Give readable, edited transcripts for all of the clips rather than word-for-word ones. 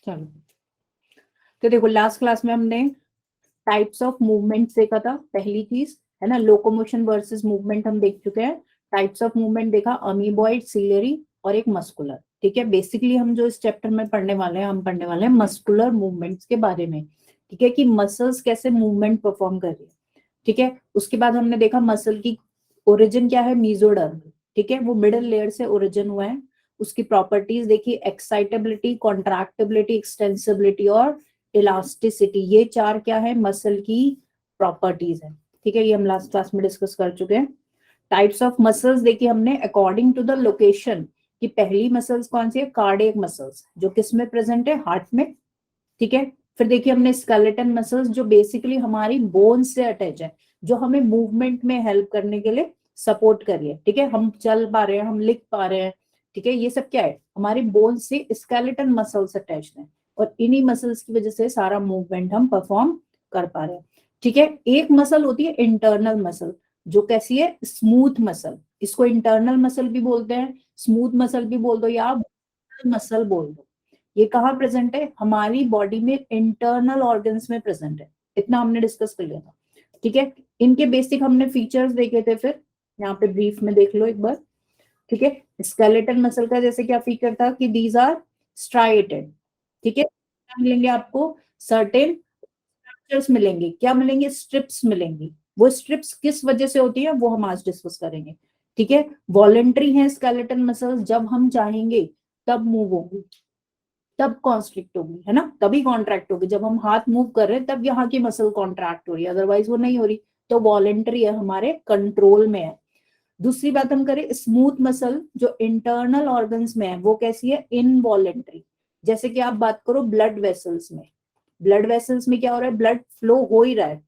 चलो, तो देखो लास्ट क्लास में हमने टाइप्स ऑफ मूवमेंट देखा था। पहली चीज है ना, लोकोमोशन वर्सेस मूवमेंट हम देख चुके हैं। टाइप्स ऑफ मूवमेंट देखा, अमीबॉइड, सिलियरी और एक मस्कुलर। ठीक है, बेसिकली हम जो इस चैप्टर में पढ़ने वाले हैं, हम पढ़ने वाले हैं मस्कुलर मूवमेंट्स के बारे में। ठीक है, कि मसल्स कैसे मूवमेंट परफॉर्म कर रही है। ठीक है, उसके बाद हमने देखा मसल की ओरिजिन क्या है, मीजोडर्म। ठीक है, वो मिडिल लेयर से ओरिजिन हुआ है। उसकी प्रॉपर्टीज देखी, एक्साइटेबिलिटी, कॉन्ट्रैक्टिबिलिटी, एक्सटेंसिबिलिटी और इलास्टिसिटी। ये चार क्या है, मसल की प्रॉपर्टीज है। ठीक है, ये हम लास्ट क्लास में डिस्कस कर चुके हैं। टाइप्स ऑफ मसल्स देखिए हमने अकॉर्डिंग टू द लोकेशन, कि पहली मसल्स कौन सी है, कार्डियक मसल्स, जो किस में प्रेजेंट है, हार्ट में। ठीक है, फिर देखिए हमने स्केलेटन मसल्स, जो बेसिकली हमारी बोन से अटैच है, जो हमें मूवमेंट में हेल्प करने के लिए सपोर्ट कर रही है। ठीक है, हम चल पा रहे हैं, हम लिख पा रहे हैं। ठीक है, ये सब क्या है, हमारी बोन से स्केलेटन मसल्स अटैच है, और इन्हीं मसल्स की वजह से सारा मूवमेंट हम परफॉर्म कर पा रहे हैं। ठीक है, एक मसल होती है इंटरनल मसल, जो कैसी है, स्मूथ मसल। इसको इंटरनल मसल भी बोलते हैं, स्मूथ मसल भी बोल दो, या मसल बोल दो। ये कहाँ प्रेजेंट है, हमारी बॉडी में इंटरनल ऑर्गन्स में प्रेजेंट है। इतना हमने डिस्कस कर लिया था। ठीक है, इनके बेसिक हमने फीचर्स देखे थे, फिर यहाँ पे ब्रीफ में देख लो एक बार। ठीक है, स्केलेटन मसल का जैसे क्या फीचर था, कि दीज आर स्ट्राइटेड। ठीक है, क्या मिलेंगे आपको, सर्टेन स्ट्रक्चर्स मिलेंगे। क्या मिलेंगे, स्ट्रिप्स मिलेंगी। वो स्ट्रिप्स किस वजह से होती है, वो हम आज डिस्कस करेंगे। ठीक है, वॉलेंट्री है स्केलेटन मसल्स, जब हम चाहेंगे तब मूव होंगी, तब कॉन्स्ट्रिक्ट होगी, है ना, तभी कॉन्ट्रैक्ट होगी। जब हम हाथ मूव कर रहे हैं तब यहाँ की मसल कॉन्ट्रैक्ट हो रही है, अदरवाइज वो नहीं हो रही। तो वॉलेंट्री है, हमारे कंट्रोल में है। दूसरी बात हम करें, स्मूथ मसल जो इंटरनल ऑर्गन्स में है, वो कैसी है, इनवॉलेंट्री। जैसे कि आप बात करो ब्लड वेसल्स में, ब्लड वेसल्स में क्या हो रहा है, ब्लड फ्लो हो ही रहा है,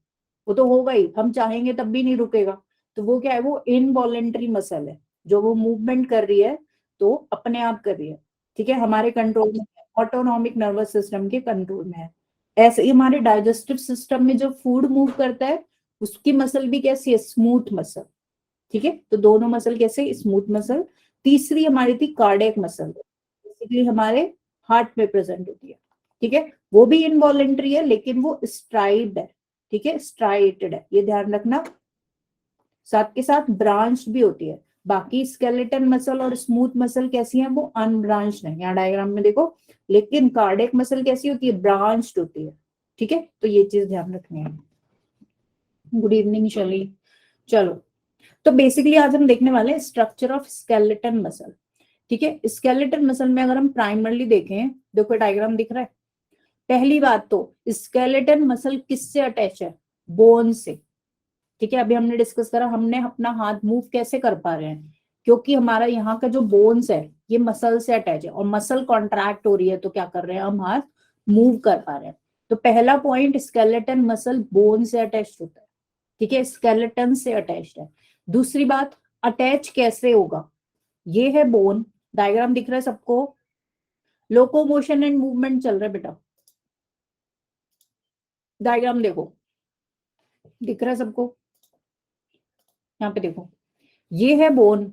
वो तो होगा ही, हम चाहेंगे तब भी नहीं रुकेगा। तो वो क्या है, वो इनवॉलेंट्री मसल है, जो वो मूवमेंट कर रही है तो अपने आप कर रही है। ठीक है, हमारे कंट्रोल में, ऑटोनॉमिक नर्वस सिस्टम के कंट्रोल में है। ऐसे ही हमारे डाइजेस्टिव सिस्टम में जो फूड मूव करता है, उसकी मसल भी कैसी है, स्मूथ मसल। ठीक है, तो दोनों मसल कैसे, स्मूथ मसल। तीसरी हमारी थी कार्डियक मसल, बेसिकली हमारे हार्ट में प्रेजेंट होती है। ठीक है, वो भी इनवॉलेंट्री है, लेकिन वो स्ट्राइड है। ठीक है, स्ट्राइटेड है, ये ध्यान रखना। साथ के साथ ब्रांच भी होती है। बाकी स्केलेटन मसल और स्मूथ मसल कैसी है, वो अनब्रांच है, यहाँ डायग्राम में देखो। लेकिन कार्डियक मसल कैसी होती है, ब्रांच्ड होती है। ठीक है, तो ये चीज ध्यान रखनी है। गुड इवनिंग शली। चलो, तो बेसिकली आज हम देखने वाले हैं स्ट्रक्चर ऑफ स्केलेटन मसल। ठीक है, स्केलेटन मसल में अगर हम प्राइमरली देखें, देखो डायग्राम दिख रहा है। पहली बात तो स्केलेटन मसल किससे अटैच है, बोन से। ठीक है, अभी हमने डिस्कस करा, हमने अपना हाथ मूव कैसे कर पा रहे हैं, क्योंकि हमारा यहाँ का जो बोन्स है ये मसल से अटैच है, और मसल कॉन्ट्रैक्ट हो रही है, तो क्या कर रहे हैं, हम हाथ मूव कर पा रहे हैं। तो पहला पॉइंट, स्केलेटन मसल बोन से अटैच होता है। ठीक है, स्केलेटन से अटैच्ड है। दूसरी बात, अटैच कैसे होगा, ये है बोन, डायग्राम दिख रहा है सबको। लोकोमोशन एंड मूवमेंट चल रहा है बेटा, डायग्राम देखो, दिख रहा है सबको। यहाँ पे देखो, ये है बोन,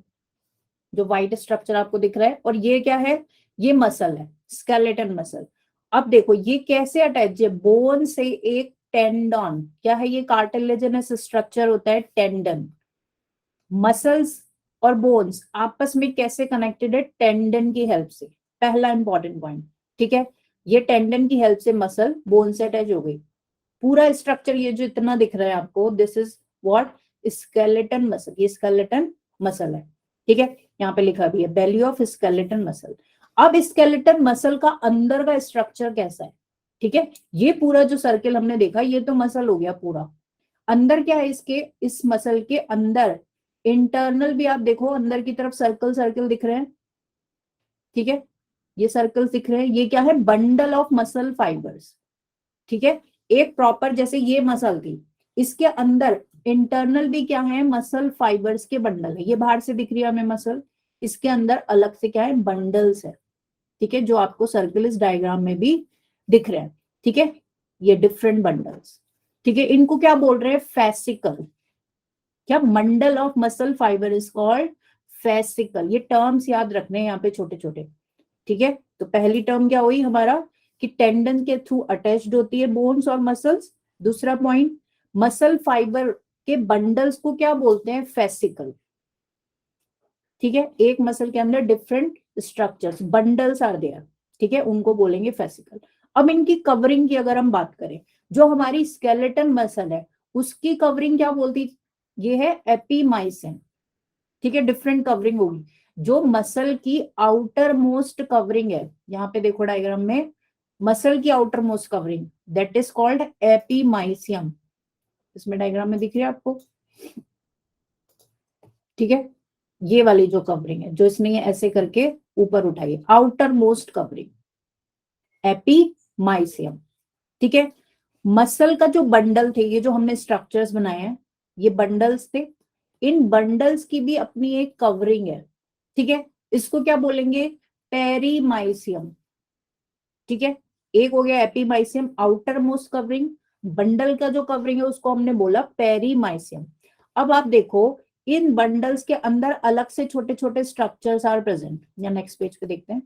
जो व्हाइट स्ट्रक्चर आपको दिख रहा है, और ये क्या है, ये मसल है, स्केलेटन मसल। अब देखो ये कैसे अटैच है, बोन से एक टेंडन, क्या है ये, कार्टिलेजिनस स्ट्रक्चर होता है, टेंडन। मसल्स और बोन्स आपस में कैसे कनेक्टेड है, टेंडन की हेल्प से, पहला इंपॉर्टेंट पॉइंट। ठीक है, ये टेंडन की हेल्प से मसल बोन से अटैच हो गई। पूरा स्ट्रक्चर ये जो इतना दिख रहा है आपको, this is what, skeleton muscle, ये स्केलेटन मसल है। ठीक है, यहाँ पे लिखा भी है वैल्यू ऑफ स्केलेटन मसल। अब स्केलेटन मसल का अंदर का स्ट्रक्चर कैसा है। ठीक है, ये पूरा जो सर्किल हमने देखा, ये तो मसल हो गया पूरा। अंदर क्या है इसके, इस मसल के अंदर इंटरनल भी आप देखो, अंदर की तरफ सर्कल सर्कल दिख रहे हैं। ठीक है, ये सर्कल्स दिख रहे हैं, ये क्या है, बंडल ऑफ मसल फाइबर्स। ठीक है, एक प्रॉपर, जैसे ये मसल थी, इसके अंदर इंटरनल भी क्या है, मसल फाइबर्स के बंडल है। ये बाहर से दिख रही है हमें मसल, इसके अंदर अलग से क्या है, बंडल्स है। ठीक है, जो आपको सर्किल इस डायग्राम में भी दिख रहे हैं। ठीक है, ये डिफरेंट बंडल्स। ठीक है, इनको क्या बोल रहे हैं, फैसिकल। क्या, मंडल of muscle fibre is called fascicle. ये टर्म्स याद रखने हैं यहाँ पे छोटे छोटे। ठीक है, तो पहली टर्म क्या हुई हमारा, कि टेंडन के थ्रू अटैच्ड होती है बोन्स और मसल्स। दूसरा पॉइंट, मसल फाइबर के बंडल्स को क्या बोलते हैं, फेसिकल। ठीक है, एक मसल के अंदर different structures, bundles are there, ठीक है, उनको बोलेंगे फेसिकल। अब इनकी कवरिंग की अगर हम बात करें, जो हमारी स्केलेटन मसल है उसकी कवरिंग क्या बोलती, ये है एपीमाइसिन। ठीक है, डिफरेंट कवरिंग होगी। जो मसल की आउटर मोस्ट कवरिंग है, यहाँ पे देखो डायग्राम में, मसल की outer most covering that is called epimysium. इसमें डायग्राम में दिख रही है आपको, ठीक है, ये वाली जो कवरिंग है, जो इसने ये ऐसे करके ऊपर उठाई है, आउटर मोस्ट कवरिंग एपीमाइसियम। ठीक है, मसल का जो बंडल थे, ये जो हमने स्ट्रक्चर्स बनाए हैं, ये बंडल्स थे। इन बंडल्स की भी अपनी एक कवरिंग है। ठीक है, इसको क्या बोलेंगे, पेरीमाइसियम। ठीक है, एक हो गया epimysium outer most covering, bundle का जो कवरिंग है उसको हमने बोला पेरीमाइसियम। अब आप देखो, इन बंडल्स के अंदर अलग से छोटे छोटे स्ट्रक्चर्स आर प्रेजेंट। या नेक्स्ट पेज पे देखते हैं,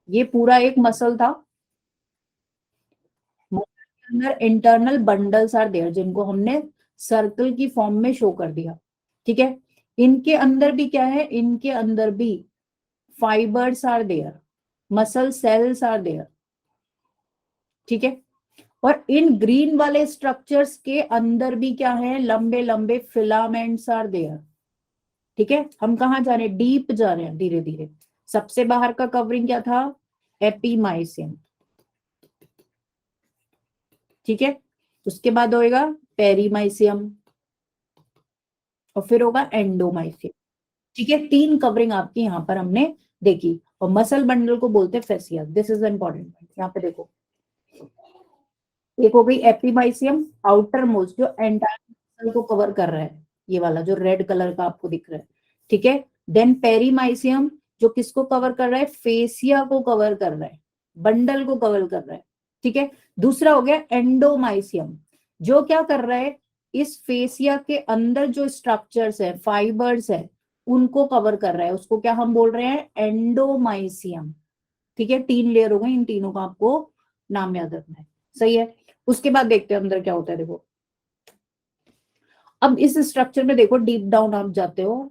ये पूरा एक मसल था, मसल के अंदर इंटरनल बंडल्स आर देयर, जिनको हमने सर्कल की फॉर्म में शो कर दिया। ठीक है, इनके अंदर भी क्या है, इनके अंदर भी fibres are there, muscle cells are there. ठीक है, और इन ग्रीन वाले स्ट्रक्चर्स के अंदर भी क्या है, लंबे लंबे फिलामेंट्स आर देयर। ठीक है, हम कहाँ जा रहे हैं, डीप जा रहे हैं धीरे धीरे। सबसे बाहर का कवरिंग क्या था, एपीमाइसिन। ठीक है, उसके बाद होएगा पेरीमाइसियम, और फिर होगा एंडोमाइसियम। ठीक है, तीन कवरिंग आपकी यहाँ पर हमने देखी, और मसल बंडल को बोलते हैं fascia. This is important point, यहाँ पे देखो, एक हो गई एपीमाइसियम आउटर मोस्ट, जो एंटायर मसल को कवर कर रहा है, ये वाला जो रेड कलर का आपको दिख रहा है। ठीक है, देन पेरीमाइसियम, जो किसको कवर कर रहा है, फेसिया को कवर कर रहा है, बंडल को कवर कर रहा है। ठीक है, दूसरा हो गया एंडोमाइसियम, जो क्या कर रहा है, इस फेसिया के अंदर जो स्ट्रक्चर्स है, फाइबर्स है, उनको कवर कर रहा है, उसको क्या हम बोल रहे हैं, एंडोमाइसियम। ठीक है, तीन लेयर हो गए, इन तीनों का आपको नाम याद रखना है। सही है, उसके बाद देखते हैं अंदर क्या होता है। देखो, अब इस स्ट्रक्चर में देखो, डीप डाउन आप जाते हो,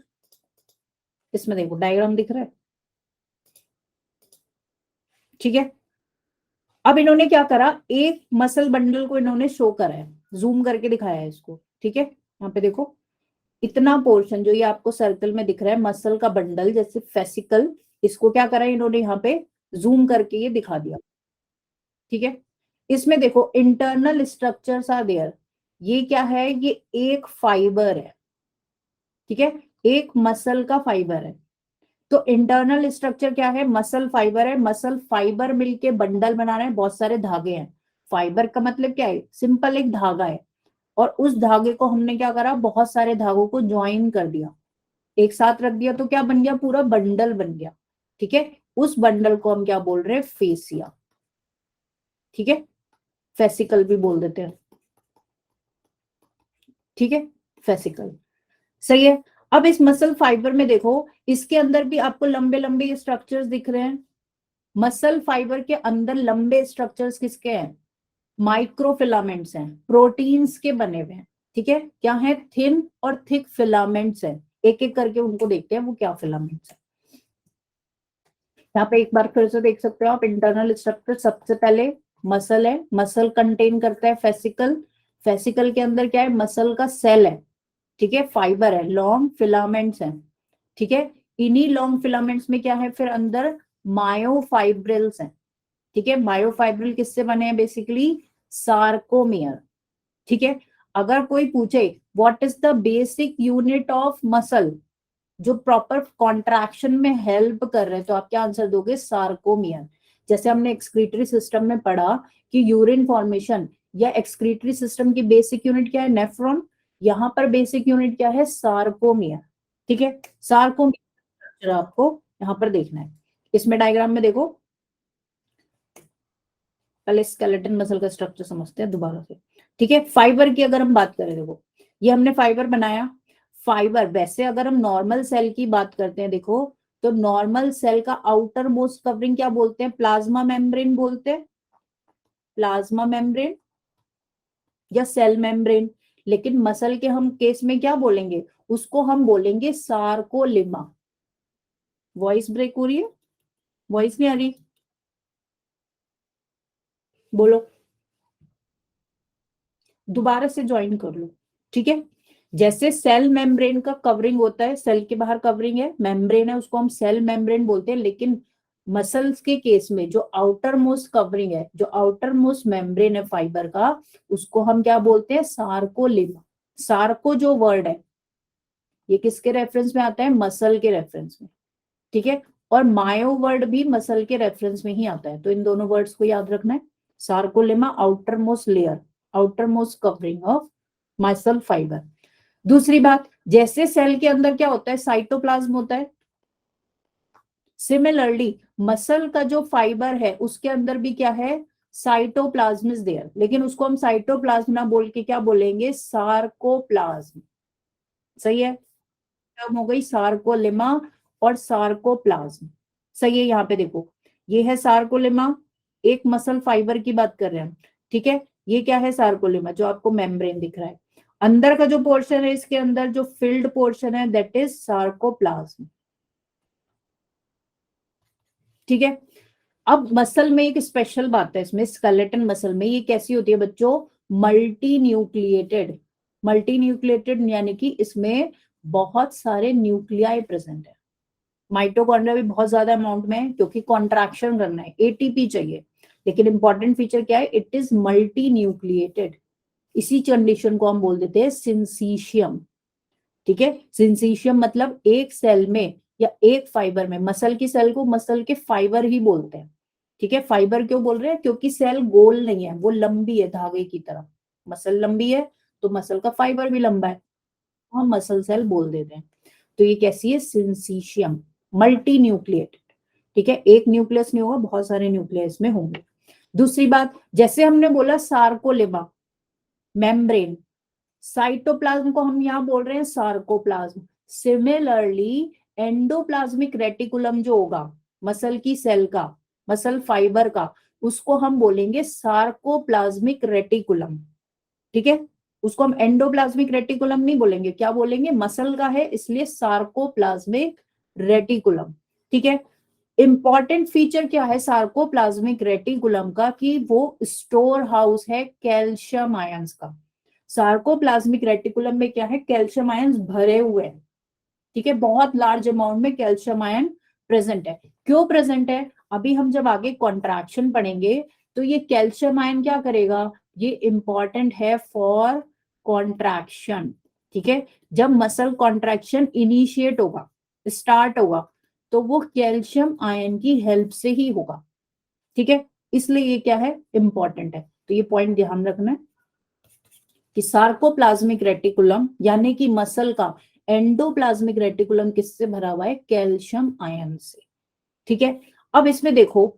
इसमें देखो डायग्राम दिख रहा है। ठीक है, अब इन्होंने क्या करा, एक मसल बंडल को इन्होंने शो करा है, जूम करके दिखाया है इसको। ठीक है, यहाँ पे देखो, इतना पोर्शन जो ये आपको सर्कल में दिख रहा है, मसल का बंडल जैसे फेसिकल, इसको क्या करा है इन्होंने, यहाँ पे जूम करके ये दिखा दिया। ठीक है, इसमें देखो इंटरनल स्ट्रक्चर्स आर देयर, ये क्या है, ये एक फाइबर है। ठीक है, एक मसल का फाइबर है। तो इंटरनल स्ट्रक्चर क्या है, मसल फाइबर है, मसल फाइबर मिलके बंडल बना रहे हैं, बहुत सारे धागे हैं। फाइबर का मतलब क्या है, सिंपल एक धागा है, और उस धागे को हमने क्या करा, बहुत सारे धागों को ज्वाइन कर दिया, एक साथ रख दिया, तो क्या बन गया, पूरा बंडल बन गया। ठीक है, उस बंडल को हम क्या बोल रहे हैं, फेसिया। ठीक है, फेसिकल भी बोल देते हैं। ठीक है, फेसिकल, सही है। अब इस मसल फाइबर में देखो, इसके अंदर भी आपको लंबे लंबे स्ट्रक्चर्स दिख रहे हैं। मसल फाइबर के अंदर लंबे स्ट्रक्चर्स किसके हैं, माइक्रोफिलामेंट्स हैं, प्रोटीन्स के बने हुए हैं। ठीक है, क्या है, थिन और थिक फिलामेंट्स हैं। एक एक करके उनको देखते हैं वो क्या फिलामेंट्स है। यहाँ पे एक बार फिर से देख सकते हो आप, इंटरनल स्ट्रक्चर सबसे पहले मसल है, मसल कंटेन करता है फेसिकल, फेसिकल के अंदर क्या है, मसल का सेल है। ठीक है, फाइबर है, लॉन्ग फिलामेंट्स हैं। ठीक है, इन्हीं लॉन्ग फिलामेंट्स में क्या है, फिर अंदर मायोफाइब्रिल्स हैं। ठीक है, मायोफाइब्रिल किससे बने हैं, बेसिकली सार्कोमियर। ठीक है, अगर कोई पूछे what is the basic unit of muscle, जो प्रॉपर कॉन्ट्रैक्शन में हेल्प कर रहे हैं, तो आप क्या आंसर दोगे, सार्कोमियर। जैसे हमने एक्सक्रीटरी सिस्टम में पढ़ा कि यूरिन फॉर्मेशन या एक्सक्रीटरी सिस्टम की बेसिक यूनिट क्या है, नेफ्रॉन, यहाँ पर बेसिक यूनिट क्या है, सार्कोमियर। ठीक है, सार्कोमियर आपको यहाँ पर देखना है। इसमें डायग्राम में देखो, पहले स्केलेटन मसल का स्ट्रक्चर समझते हैं दोबारा से। ठीक है, फाइबर की अगर हम बात करें, देखो ये हमने फाइबर बनाया। फाइबर, वैसे अगर हम नॉर्मल सेल की बात करते हैं, देखो तो नॉर्मल सेल का आउटर मोस्ट कवरिंग क्या बोलते हैं, प्लाज्मा मेम्ब्रेन बोलते हैं। प्लाज्मा मेम्ब्रेन या सेल मेम्ब्रेन, लेकिन मसल के हम केस में क्या बोलेंगे, उसको हम बोलेंगे सार्कोलिमा। वॉइस ब्रेक हो रही है, वॉइस नहीं आ रही, बोलो, दोबारा से ज्वाइन कर लो, ठीक है। जैसे सेल मेम्ब्रेन का कवरिंग होता है, सेल के बाहर कवरिंग है, मेम्ब्रेन है, उसको हम सेल मेम्ब्रेन बोलते हैं, लेकिन मसल्स के केस में जो आउटर मोस्ट कवरिंग है, जो आउटर मोस्ट मेम्ब्रेन है फाइबर का, उसको हम क्या बोलते हैं, सार्कोलिमा। सार्को जो वर्ड है ये किसके रेफरेंस में आता है, मसल के रेफरेंस में, ठीक है। और मायो वर्ड भी मसल के रेफरेंस में ही आता है, तो इन दोनों वर्ड्स को याद रखना है। Sarcolemma outer most layer, outer most covering of muscle fibre. दूसरी बात, जैसे सेल के अंदर क्या होता है, साइटोप्लाज्म होता है, सिमिलरली मसल का जो फाइबर है उसके अंदर भी क्या है, साइटोप्लाज्म इज देयर, लेकिन उसको हम साइटोप्लाज्म ना बोल के क्या बोलेंगे, सार्कोप्लाज्म। सही है, टर्म हो गई सार्कोलेमा और सार्कोप्लाज्म। सही है, यहाँ पे देखो ये है सार्कोलेमा, एक मसल फाइबर की बात कर रहे हैं हम, ठीक है। ये क्या है, सार्कोलेमा, जो आपको मेम्ब्रेन दिख रहा है, अंदर का जो पोर्शन है, इसके अंदर जो फिल्ड पोर्शन है दैट इज सार्कोप्लाज्म, ठीक है। अब मसल में एक स्पेशल बात है, इसमें स्केलेटन मसल में ये कैसी होती है बच्चों, मल्टी न्यूक्लिएटेड। मल्टी न्यूक्लिएटेड यानी कि इसमें बहुत सारे न्यूक्लियाई प्रेजेंट है। माइटोकॉन्ड्रिया भी बहुत ज्यादा अमाउंट में है, क्योंकि कॉन्ट्रैक्शन करना है, एटीपी चाहिए, लेकिन इंपॉर्टेंट फीचर क्या है, इट इज मल्टी न्यूक्लिएटेड। इसी कंडीशन को हम बोल देते हैं सिंसीशियम, ठीक है। सिंसीशियम मतलब एक सेल में या एक फाइबर में, मसल की सेल को मसल के फाइबर ही बोलते हैं, ठीक है। फाइबर क्यों बोल रहे हैं, क्योंकि सेल गोल नहीं है, वो लंबी है धागे की तरह, मसल लंबी है तो मसल का फाइबर भी लंबा है, हम मसल सेल बोल देते हैं। तो ये कैसी है, सिंसीशियम, मल्टी न्यूक्लिएटेड, ठीक है। एक न्यूक्लियस नहीं होगा, बहुत सारे न्यूक्लियस में होंगे। दूसरी बात, जैसे हमने बोला सार्कोलेमा मेम्ब्रेन, साइटोप्लाज्म को हम यहाँ बोल रहे हैं सार्कोप्लाज्म। सिमिलरली एंडोप्लाज्मिक रेटिकुलम जो होगा मसल की सेल का, मसल फाइबर का, उसको हम बोलेंगे सार्कोप्लाज्मिक रेटिकुलम, ठीक है। उसको हम एंडोप्लाज्मिक रेटिकुलम नहीं बोलेंगे, क्या बोलेंगे, मसल का है इसलिए सार्कोप्लाज्मिक रेटिकुलम, ठीक है। इंपॉर्टेंट फीचर क्या है सार्कोप्लाज्मिक रेटिकुलम का, कि वो स्टोर हाउस है कैल्शियम आयंस का। सार्कोप्लाज्मिक रेटिकुलम में क्या है, कैल्शियम आयंस भरे हुए हैं, ठीक है। बहुत लार्ज अमाउंट में कैल्शियम आयन प्रेजेंट है। क्यों प्रेजेंट है, अभी हम जब आगे कॉन्ट्रैक्शन पढ़ेंगे तो ये कैल्शियम आयन क्या करेगा, ये इंपॉर्टेंट है फॉर कॉन्ट्रैक्शन, ठीक है। जब मसल कॉन्ट्रैक्शन इनिशिएट होगा, स्टार्ट होगा, तो वो कैल्शियम आयन की हेल्प से ही होगा, ठीक है। इसलिए ये क्या है, इंपॉर्टेंट है, तो ये पॉइंट ध्यान रखना है कि सार्कोप्लाज्मिक रेटिकुलम यानी कि मसल का एंडोप्लाज्मिक रेटिकुलम किससे भरा हुआ है, कैल्शियम आयन से, ठीक है। अब इसमें देखो,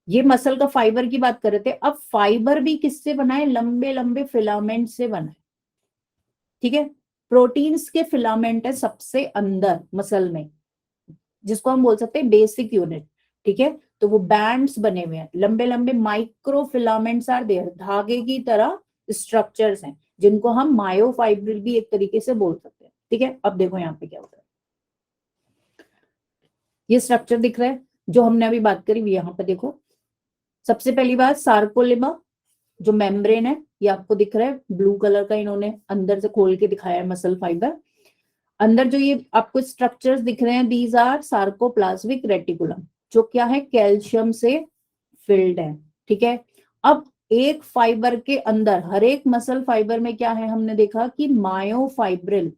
ये मसल का फाइबर की बात कर रहे थे, अब फाइबर भी किससे बना है, लंबे लंबे फिलामेंट से बना है, ठीक है। प्रोटीन्स के फिलामेंट है सबसे अंदर मसल में, जिसको हम बोल सकते हैं बेसिक यूनिट, ठीक है। तो वो बैंड्स बने हुए हैं, लंबे लंबे माइक्रो फिलामेंट्स आर देयर, धागे की तरह स्ट्रक्चर्स हैं, जिनको हम मायोफाइब्रिल भी एक तरीके से बोल सकते हैं, ठीक है। अब देखो यहाँ पे क्या होता है, ये स्ट्रक्चर दिख रहा है जो हमने अभी बात करी, यहाँ पे देखो। सबसे पहली बात, सार्कोलेमा जो मेम्ब्रेन है, ये आपको दिख रहा है ब्लू कलर का, इन्होंने अंदर से खोल के दिखाया है मसल फाइबर। अंदर जो ये आपको स्ट्रक्चर्स दिख रहे हैं, दीज आर सार्कोप्लाज्मिक रेटिकुलम, जो क्या है, कैल्शियम से फिल्ड है, ठीक है। अब एक फाइबर के अंदर, हर एक मसल फाइबर में क्या है, हमने देखा कि मायोफाइब्रिल,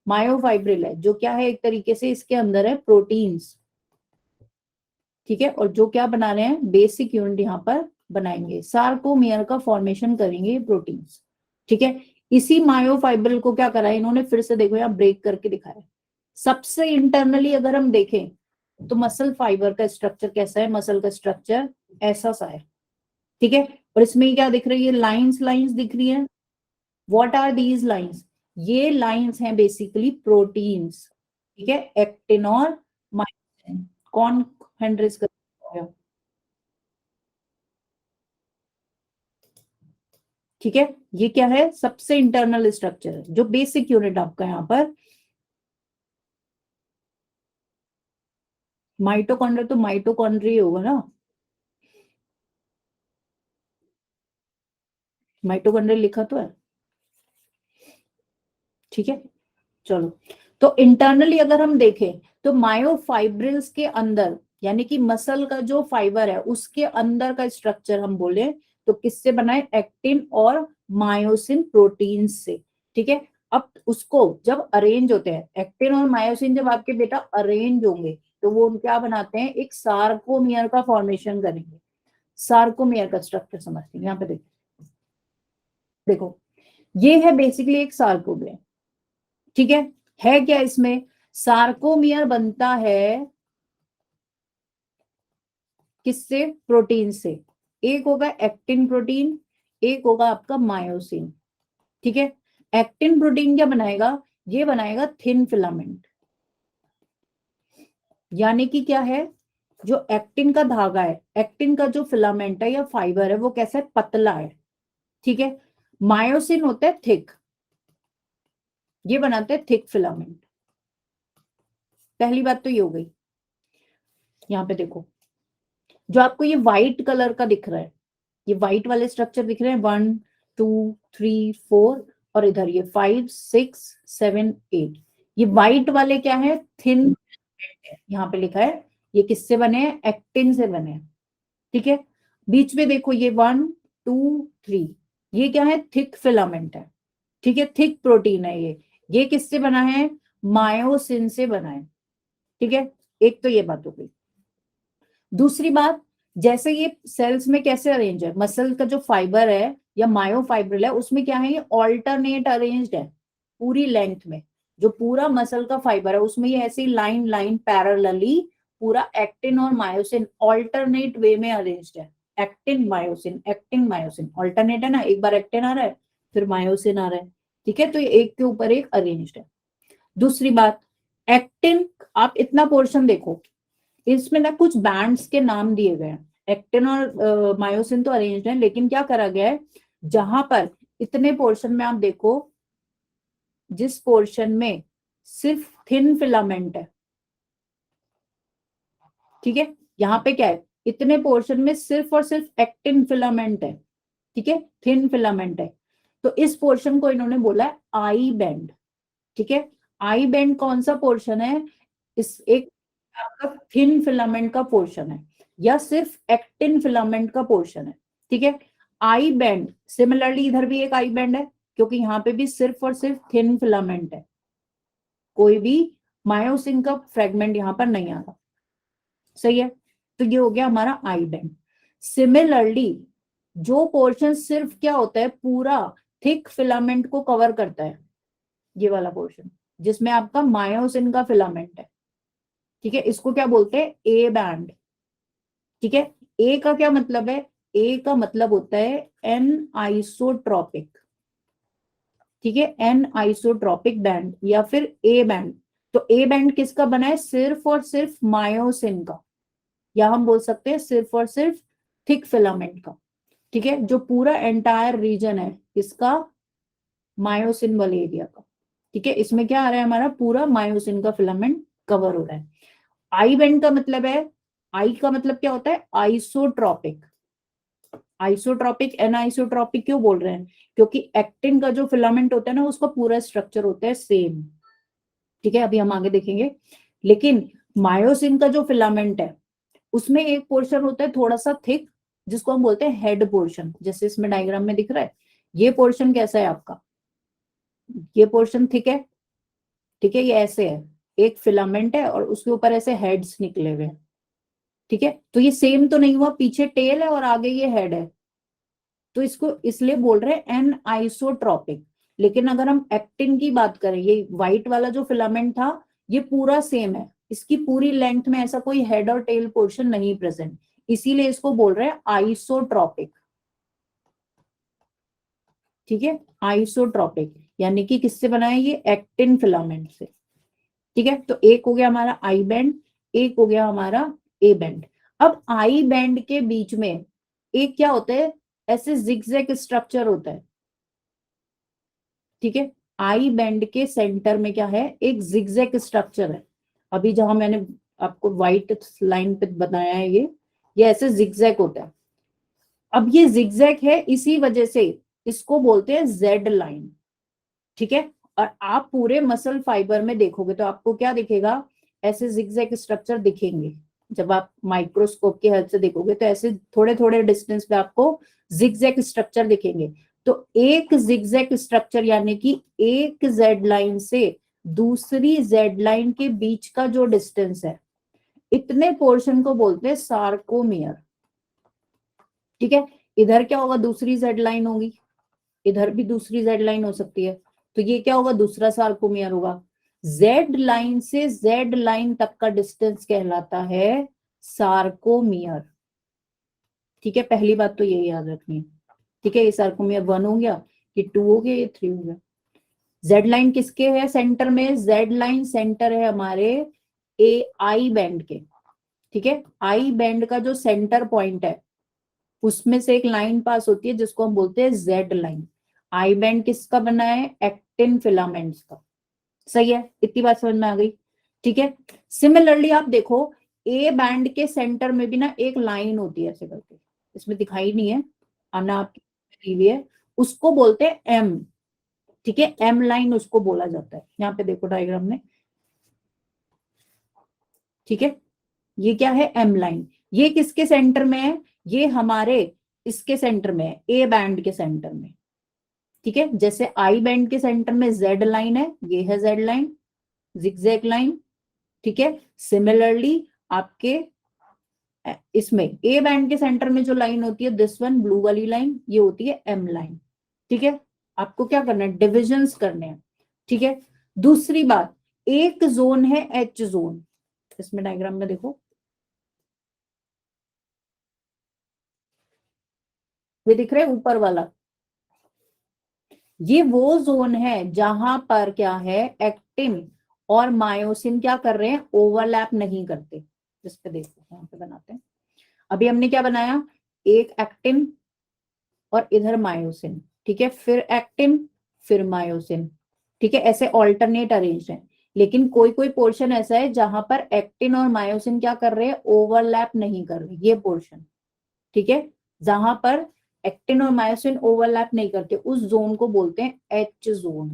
मायोफाइब्रिल है, जो क्या है, एक तरीके से इसके अंदर है प्रोटीन्स, ठीक है। और जो क्या बना रहे हैं, बेसिक यूनिट यहाँ पर बनाएंगे, सार्कोमियर का फॉर्मेशन करेंगे प्रोटीन्स, ठीक है। इसी मायोफाइब्रिल को क्या करा है इन्होंने, फिर से देखो यहाँ ब्रेक करके दिखाया। सबसे इंटरनली अगर हम देखें तो मसल फाइबर का स्ट्रक्चर कैसा है, मसल का स्ट्रक्चर ऐसा सा है, ठीक है। और इसमें क्या दिख रही है, लाइंस लाइंस दिख रही है। व्हाट आर दीज लाइंस, ये लाइंस हैं बेसिकली प्रोटीन्स, ठीक है, एक्टिन और मायोसिन। कौन हैंड रेज कर, ठीक है, ये क्या है, सबसे इंटरनल स्ट्रक्चर है, जो बेसिक यूनिट आपका यहाँ पर। माइटोकॉन्ड्रिया तो माइटोकॉन्ड्रिया होगा ना, माइटोकॉन्ड्रिया लिखा तो है, ठीक है। चलो, तो इंटरनली अगर हम देखें तो मायोफाइब्रिल्स के अंदर, यानी कि मसल का जो फाइबर है उसके अंदर का स्ट्रक्चर हम बोले तो किससे बना है, एक्टिन और मायोसिन प्रोटीन से, ठीक है। अब उसको जब अरेंज होते हैं, एक्टिन और मायोसिन जब आपके बेटा अरेंज होंगे तो वो क्या बनाते हैं, एक सार्कोमियर का फॉर्मेशन करेंगे। सार्कोमियर का स्ट्रक्चर समझते हैं, यहाँ पे देखो, देखो ये है बेसिकली एक सार्कोमियर, ठीक है क्या इसमें, सार्कोमियर बनता है किससे, प्रोटीन से। एक होगा एक्टिन प्रोटीन, एक होगा आपका मायोसिन, ठीक है। एक्टिन प्रोटीन क्या बनाएगा, ये बनाएगा थिन फिलामेंट, यानी कि क्या है, जो एक्टिन का धागा है, एक्टिन का जो फिलामेंट है या फाइबर है वो कैसा है, पतला है, ठीक है। मायोसिन होता है थिक, ये बनाते हैं थिक फिलामेंट। पहली बात तो ये हो गई। यहाँ पे देखो, जो आपको ये व्हाइट कलर का दिख रहा है, ये व्हाइट वाले स्ट्रक्चर दिख रहे हैं, 1 2 3 4, और इधर ये 5 6 7 8, ये व्हाइट वाले क्या है, थिन है, यहाँ पे लिखा है ये किससे बने हैं, एक्टिन से बने हैं, ठीक है। बीच में देखो ये 1 2 3, ये क्या है, थिक फिलामेंट है, ठीक है, थिक प्रोटीन है ये किससे बना है, मायोसिन से बना है, ठीक है। एक तो ये बात हो गई। दूसरी बात, जैसे ये सेल्स में कैसे अरेंज है, मसल का जो फाइबर है या मायोफाइब्रिल है उसमें क्या है, ये ऑल्टरनेट अरेंज्ड है पूरी लेंथ में। जो पूरा मसल का फाइबर है उसमें ये ऐसी लाइन लाइन पैरेलली पूरा एक्टिन और मायोसिन ऑल्टरनेट वे में अरेंज्ड है। एक्टिन मायोसिन ऑल्टरनेट है ना, एक बार एक्टिन आ रहा है फिर मायोसिन आ रहा है, ठीक है। तो ये एक के ऊपर एक अरेंज्ड है। दूसरी बात, एक्टिन, आप इतना पोर्शन देखो, इसमें ना कुछ बैंड्स के नाम दिए गए हैं। एक्टिन और मायोसिन तो अरेंज्ड है, लेकिन क्या करा गया है, जहां पर इतने पोर्शन में आप देखो, जिस पोर्शन में सिर्फ थिन फिलामेंट है, ठीक है, यहाँ पे क्या है, इतने पोर्शन में सिर्फ और सिर्फ एक्टिन फिलामेंट है, ठीक है, थिन फिलामेंट है, तो इस पोर्शन को इन्होंने बोला है आई बैंड, ठीक है। आई बैंड कौन सा पोर्शन है, इस एक आपका थिन फिलामेंट का पोर्शन है या सिर्फ एक्टिन फिलामेंट का पोर्शन है, ठीक है। आई बैंड सिमिलरली इधर भी एक आई बैंड है, क्योंकि यहाँ पे भी सिर्फ और सिर्फ थिन फिलामेंट है, कोई भी मायोसिन का फ्रेगमेंट यहाँ पर नहीं आ रहा, सही है। तो ये हो गया हमारा आई बैंड। सिमिलरली जो पोर्शन सिर्फ क्या होता है, पूरा थिक फिलामेंट को कवर करता है, ये वाला पोर्शन जिसमें आपका मायोसिन का फिलामेंट है, ठीक है, इसको क्या बोलते हैं, ए बैंड, ठीक है। ए का क्या मतलब है, ए का मतलब होता है एन आइसोट्रॉपिक, ठीक है, एन आइसोट्रॉपिक बैंड या फिर ए बैंड। तो ए बैंड किसका बना है, सिर्फ और सिर्फ मायोसिन का, या हम बोल सकते हैं सिर्फ और सिर्फ थिक फिलामेंट का, ठीक है, जो पूरा एंटायर रीजन है इसका मायोसिन वाले एरिया का, ठीक है। इसमें क्या आ रहा है, हमारा पूरा मायोसिन का फिलामेंट कवर हो रहा है। आई बैंड का मतलब है, आई का मतलब क्या होता है, आइसोट्रॉपिक। आइसोट्रॉपिक एन आइसोट्रॉपिक क्यों बोल रहे हैं, क्योंकि एक्टिन का जो फिलामेंट होता है ना उसका पूरा स्ट्रक्चर होता है सेम, ठीक है, अभी हम आगे देखेंगे। लेकिन मायोसिन का जो फिलामेंट है उसमें एक पोर्शन होता है थोड़ा सा थिक, जिसको हम बोलते हैं हेड पोर्शन, जैसे इसमें डायग्राम में दिख रहा है। ये पोर्शन कैसा है आपका, ये पोर्शन थिक है, ठीक है, ये ऐसे है, एक फिलामेंट है और उसके ऊपर ऐसे हेड्स निकले हुए हैं, ठीक है। तो ये सेम तो नहीं हुआ, पीछे टेल है और आगे ये हेड है, तो इसको इसलिए बोल रहे हैं एन आइसोट्रॉपिक। लेकिन अगर हम एक्टिन की बात करें, ये व्हाइट वाला जो फिलामेंट था ये पूरा सेम है, इसकी पूरी लेंथ में ऐसा कोई हेड और टेल पोर्शन नहीं प्रेजेंट, इसीलिए इसको बोल रहे हैं आइसोट्रॉपिक, ठीक है, आइसोट्रॉपिक, यानी कि किससे बना है, ये एक्टिन फिलामेंट से, ठीक है। तो एक हो गया हमारा आई बैंड, एक हो गया हमारा ए बैंड। अब आई बैंड के बीच में एक क्या होता है, ऐसे जिगजैग स्ट्रक्चर होता है, ठीक है। आई बैंड के सेंटर में क्या है, एक जिगजैग स्ट्रक्चर है। अभी जहां मैंने आपको व्हाइट लाइन पे बताया है, ये ऐसे जिगजैग होता है। अब ये जिगजैग है, इसी वजह से इसको बोलते हैं जेड लाइन। ठीक है। और आप पूरे मसल फाइबर में देखोगे तो आपको क्या दिखेगा, ऐसे जिगजैग स्ट्रक्चर दिखेंगे। जब आप माइक्रोस्कोप की हेल्प से देखोगे तो ऐसे थोड़े थोड़े डिस्टेंस पे आपको जिगजैग स्ट्रक्चर दिखेंगे। तो एक जिगजैग स्ट्रक्चर यानी कि एक जेड लाइन से दूसरी जेड लाइन के बीच का जो डिस्टेंस है, इतने पोर्शन को बोलते हैं सार्कोमियर। ठीक है। इधर क्या होगा, दूसरी जेड लाइन होगी, इधर भी दूसरी जेड लाइन हो सकती है, तो ये क्या होगा, दूसरा सार्कोमियर होगा। जेड लाइन से जेड लाइन तक का डिस्टेंस कहलाता है सार्कोमियर। ठीक है, पहली बात तो ये याद रखनी है। ठीक है, ये सार्कोमियर 1 हो गया, ये 2 हो गया, ये 3 हो गया। जेड लाइन किसके है सेंटर में, जेड लाइन सेंटर है हमारे ए आई बैंड के। ठीक है, आई बैंड का जो सेंटर पॉइंट है उसमें से एक लाइन पास होती है जिसको हम बोलते हैं जेड लाइन। आई बैंड किसका बना है, एक्टिन फिलामेंट्स का। सही है, इतनी बात समझ में आ गई। ठीक है। सिमिलरली आप देखो, ए बैंड के सेंटर में भी ना एक लाइन होती है ऐसे करके, इसमें दिखाई नहीं है, आना आपकी हुई है, उसको बोलते हैं एम। ठीक है, एम लाइन उसको बोला जाता है। यहाँ पे देखो डायग्राम में। ठीक है, ये क्या है, एम लाइन। ये किसके सेंटर में है, ये हमारे इसके सेंटर में है, ए बैंड के सेंटर में। ठीक है, जैसे आई बैंड के सेंटर में जेड लाइन है, ये है जेड लाइन, जिगजैग लाइन। ठीक है, सिमिलरली आपके इसमें ए बैंड के सेंटर में जो लाइन होती है, दिस वन ब्लू वाली लाइन, ये होती है एम लाइन। ठीक है, आपको क्या करना है, डिविजन्स करने हैं। ठीक है, दूसरी बात, एक जोन है एच जोन, इसमें डायग्राम में देखो, ये दिख रहा है ऊपर वाला, ये वो जोन है जहां पर क्या है, एक्टिन और मायोसिन क्या कर रहे हैं, ओवरलैप नहीं करते। इस पे देखो, यहाँ पे बनाते हैं। अभी हमने क्या बनाया, एक एक्टिन और इधर मायोसिन। ठीक है, फिर एक्टिन फिर मायोसिन। ठीक है, ऐसे ऑल्टरनेट अरेंज है। लेकिन कोई कोई पोर्शन ऐसा है जहां पर एक्टिन और मायोसिन क्या कर रहे हैं, ओवरलैप नहीं कर रहे, ये पोर्शन। ठीक है, जहां पर एक्टिन और मायोसिन ओवरलैप नहीं करते, उस जोन को बोलते हैं एच जोन।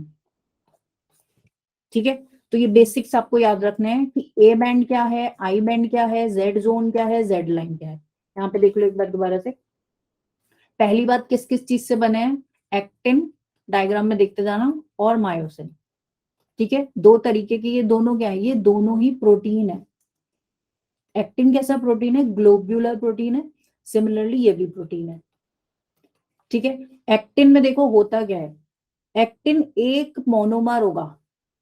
ठीक है, तो ये बेसिक्स आपको याद रखने हैं कि ए बैंड क्या है, आई बैंड क्या है, जेड जोन क्या है, जेड लाइन क्या है। यहाँ पे देख लो एक बार दोबारा से। पहली बात, किस किस चीज से बने हैं, एक्टिन, डायग्राम में देखते जाना, और मायोसिन। ठीक है, दो तरीके की, ये दोनों क्या है, ये दोनों ही प्रोटीन है। एक्टिन कैसा प्रोटीन है, ग्लोब्यूलर प्रोटीन है। सिमिलरली ये भी प्रोटीन है। ठीक है, एक्टिन में देखो होता क्या है, एक्टिन एक मोनोमर होगा,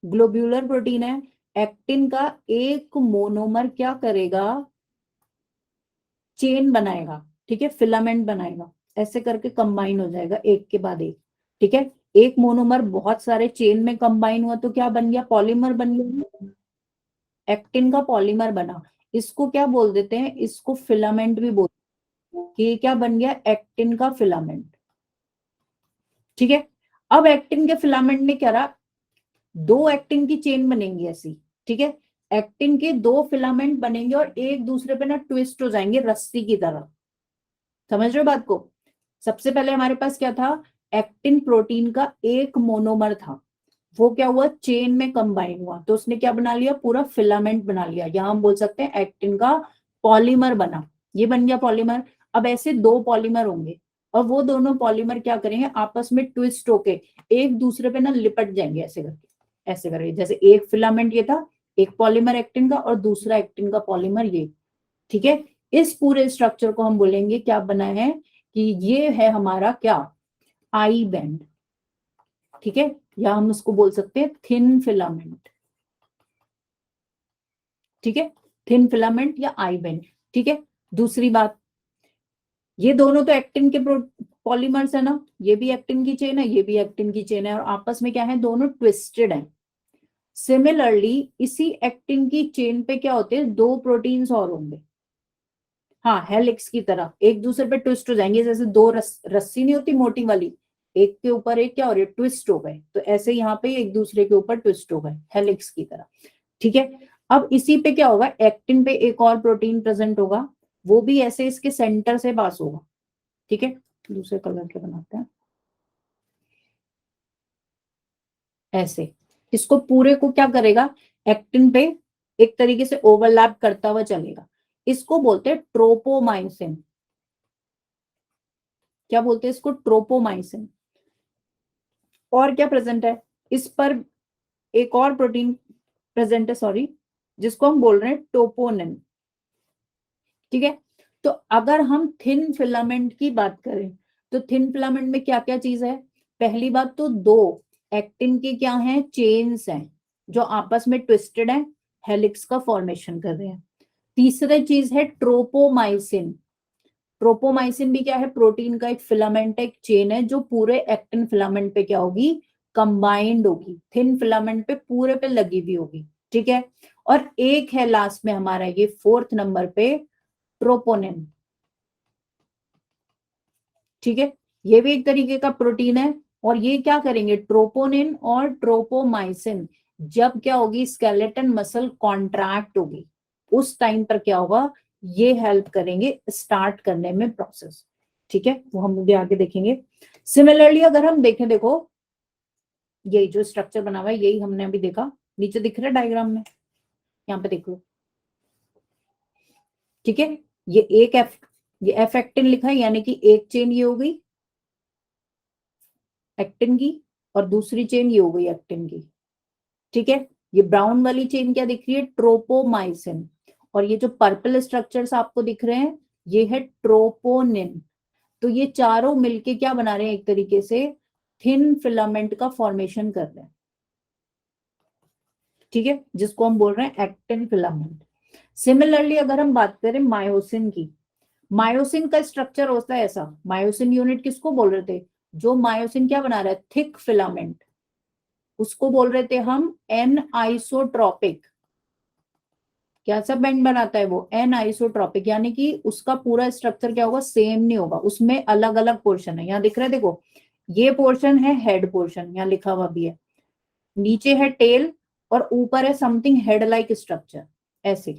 ग्लोब्यूलर प्रोटीन है। एक्टिन का एक मोनोमर क्या करेगा, चेन बनाएगा। ठीक है, फिलामेंट बनाएगा, ऐसे करके कंबाइन हो जाएगा एक के बाद एक। ठीक है, एक मोनोमर बहुत सारे चेन में कंबाइन हुआ तो क्या बन गया, पॉलीमर बन गया। एक्टिन का पॉलीमर बना, इसको क्या बोल देते हैं, इसको फिलामेंट भी बोलते हैं, कि ये क्या बन गया, एक्टिन का फिलामेंट। ठीक है, अब एक्टिन के फिलामेंट ने क्या रहा, दो एक्टिन की चेन बनेंगी ऐसी। ठीक है, एक्टिन के दो फिलामेंट बनेंगे और एक दूसरे पे ना ट्विस्ट हो जाएंगे रस्सी की तरह। समझ रहे हो बात को। सबसे पहले हमारे पास क्या था, एक्टिन प्रोटीन का एक मोनोमर था, वो क्या हुआ, चेन में कंबाइन हुआ, तो उसने क्या बना लिया, पूरा फिलामेंट बना लिया। यहां हम बोल सकते हैं एक्टिन का पॉलीमर बना, ये बन गया पॉलीमर। अब ऐसे दो पॉलीमर होंगे और वो दोनों पॉलीमर क्या करेंगे, आपस में ट्विस्ट होके एक दूसरे पे ना लिपट जाएंगे, ऐसे करके, ऐसे करके। जैसे एक फिलामेंट ये था, एक पॉलीमर एक्टिन का और दूसरा एक्टिन का पॉलीमर ये। ठीक है, इस पूरे स्ट्रक्चर को हम बोलेंगे क्या बना है, कि ये है हमारा क्या, आई बैंड। ठीक है, या हम उसको बोल सकते हैं थिन फिलामेंट। ठीक है, थिन फिलामेंट या आई बैंड। ठीक है, दूसरी बात, ये दोनों तो एक्टिन के पॉलीमर्स है ना, ये भी एक्टिन की चेन है, ये भी एक्टिन की चेन है, और आपस में क्या है, दोनों ट्विस्टेड है। सिमिलरली इसी एक्टिन की चेन पे क्या होते हैं, दो प्रोटीन्स और होंगे। हाँ, हेलिक्स की तरह एक दूसरे पे ट्विस्ट हो जाएंगे, जैसे दो रस्सी नहीं होती मोटी वाली, एक के ऊपर एक क्या हो रही है, ट्विस्ट हो गए, तो ऐसे यहाँ पे एक दूसरे के ऊपर ट्विस्ट हो गए हेलिक्स की तरह। ठीक है, अब इसी पे क्या होगा, एक्टिन पे एक और प्रोटीन प्रेजेंट होगा, वो भी ऐसे इसके सेंटर से पास होगा। ठीक है, दूसरे कलर के बनाते हैं ऐसे, इसको पूरे को क्या करेगा, एक्टिन पे एक तरीके से ओवरलैप करता हुआ चलेगा। इसको बोलते हैं ट्रोपोमाइसिन। क्या बोलते हैं इसको, ट्रोपोमाइसिन। और क्या प्रेजेंट है इस पर, एक और प्रोटीन प्रेजेंट है, सॉरी, जिसको हम बोल रहे हैं टोपोनिन। ठीक है, तो अगर हम थिन फिलामेंट की बात करें तो थिन फिलामेंट में क्या क्या चीज है, पहली बात तो दो एक्टिन के क्या हैं, चेन्स हैं जो आपस में ट्विस्टेड है, हेलिक्स का फॉर्मेशन कर रहे हैं। तीसरा चीज है ट्रोपोमाइसिन। ट्रोपोमाइसिन भी क्या है, प्रोटीन का एक फिलामेंट, एक चेन है जो पूरे एक्टिन फिलामेंट पे क्या होगी, कंबाइंड होगी, थिन फिलामेंट पे पूरे पे लगी हुई होगी। ठीक है, और एक है लास्ट में हमारा ये फोर्थ नंबर पे ट्रोपोनिन। ठीक है, ये भी एक तरीके का प्रोटीन है, और ये क्या करेंगे, ट्रोपोनिन और ट्रोपोमाइसिन जब क्या होगी, स्केलेटन मसल कॉन्ट्रैक्ट होगी, उस टाइम पर क्या होगा, ये हेल्प करेंगे स्टार्ट करने में प्रोसेस। ठीक है, वो हम भी आगे देखेंगे। सिमिलरली अगर हम देखें, देखो यही जो स्ट्रक्चर बना हुआ है यही हमने अभी देखा, नीचे दिख रहा है डायग्राम में, यहाँ पे देख लो। ठीक है, ये एक ये एफ एक्टिन लिखा है, यानी कि एक चेन ये हो गई एक्टिन की, और दूसरी चेन ये हो गई एक्टिन की। ठीक है, ये ब्राउन वाली चेन क्या दिख रही है, ट्रोपोमाइसिन, और ये जो पर्पल स्ट्रक्चर्स आपको दिख रहे हैं ये है ट्रोपोनिन। तो ये चारों मिलके क्या बना रहे हैं, एक तरीके से थिन फिलामेंट का फॉर्मेशन कर रहे हैं। ठीक है, जिसको हम बोल रहे हैं एक्टिन फिलामेंट। सिमिलरली अगर हम बात करें मायोसिन की, मायोसिन का स्ट्रक्चर होता है ऐसा, मायोसिन यूनिट किसको बोल रहे थे, जो मायोसिन क्या बना रहा है, थिक फिलामेंट, उसको बोल रहे थे हम एन आइसोट्रॉपिक। क्या सब बैंड बनाता है वो, एन आइसोट्रॉपिक, यानी कि उसका पूरा स्ट्रक्चर क्या होगा, सेम नहीं होगा, उसमें अलग अलग पोर्शन है। यहाँ दिख रहा है देखो, ये पोर्शन है हेड पोर्शन, यहाँ लिखा हुआ भी है, नीचे है टेल, और ऊपर है समथिंग हेड लाइक स्ट्रक्चर ऐसे।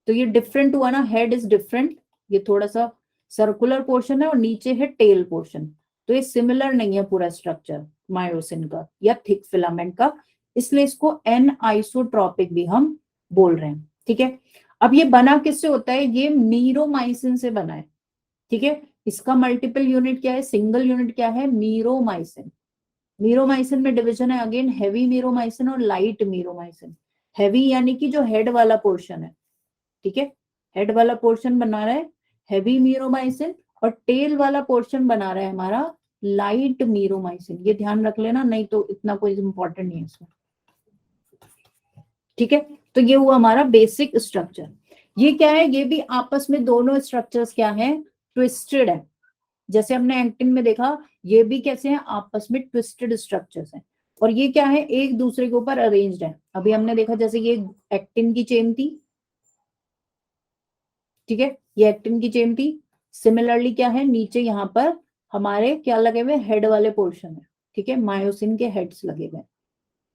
तो ये डिफरेंट हुआ ना, हेड इज डिफरेंट, ये थोड़ा सा सर्कुलर पोर्शन है, और नीचे है टेल पोर्शन, तो ये सिमिलर नहीं है पूरा स्ट्रक्चर मायोसिन का या थिक फिलामेंट का, इसलिए इसको एन आइसोट्रॉपिक भी हम बोल रहे हैं। ठीक है, अब ये बना किससे होता है, ये मीरोमाइसिन से बना है। ठीक है, इसका मल्टीपल यूनिट क्या है, सिंगल यूनिट क्या है, मीरोमाइसिन। मीरोमाइसिन में डिवीजन है अगेन, हैवी मीरोमाइसिन और लाइट मीरोमाइसिन। हैवी यानी कि जो हेड वाला पोर्शन है, ठीक है, हेड वाला पोर्शन बना रहा है हैवी मीरोमाइसिन, और टेल वाला पोर्शन बना रहा है हमारा लाइट मीरोमाइसिन। ये ध्यान रख लेना, नहीं तो इतना कोई इंपॉर्टेंट नहीं है इसमें। ठीक है, तो ये हुआ हमारा बेसिक स्ट्रक्चर। ये क्या है, ये भी आपस में दोनों स्ट्रक्चर्स क्या है, ट्विस्टेड है। जैसे हमने एक्टिन में देखा, ये भी कैसे हैं, आपस में ट्विस्टेड स्ट्रक्चर्स हैं, और ये क्या है, एक दूसरे के ऊपर अरेंज्ड है। अभी हमने देखा जैसे ये एक्टिन की चेन थी, ठीक है, ये एक्टिन की चेन थी। सिमिलरली क्या है, नीचे यहाँ पर हमारे क्या लगे हुए, हेड वाले पोर्शन है। ठीक है, मायोसिन के हेड्स लगे हुए।